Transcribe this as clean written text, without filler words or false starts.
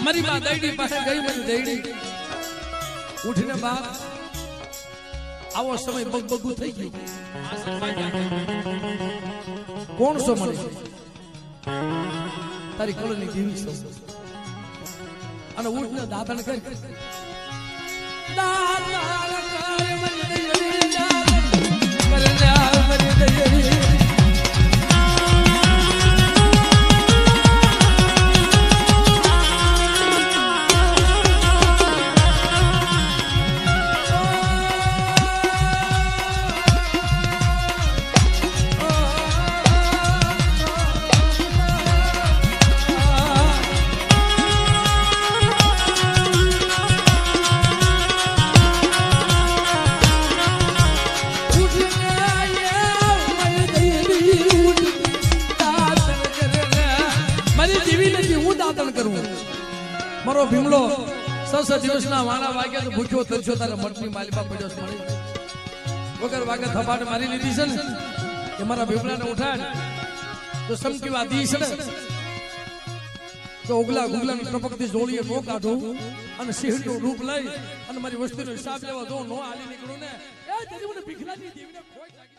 મારી માં દઈડી પાસે ગઈ મારી દઈડી ઉઠીને બાપ આવો સમય બગબગુ થઈ ગયું કોણ છો મને તારી કળની દેવી છો અને ઉઠને દાતણ કરી દાતણ કરે મને દઈડી દાતણ કરે મને દઈડી મારો ભીમલો 6 દિવસના વાણા વાગ્યા તો ભૂખ્યો તરસ્યો તારે મઠની માલિકા પડ્યો છે મળી વગર વાગે થપાટ મારી લીધી છે ને કે મારા ભીમલાને ઉઠાડ તો સમકી વાદી છે ને તો ઓગલા ગુગલાને ટપકતી જોડીએ નો કાઢું અને સિંહનું રૂપ લઈ અને મારી વસ્તીનો હિસાબ લેવા દો નો હાલી નીકળું ને એ તેરી મને ભીખલાની દેવીને ખોઈ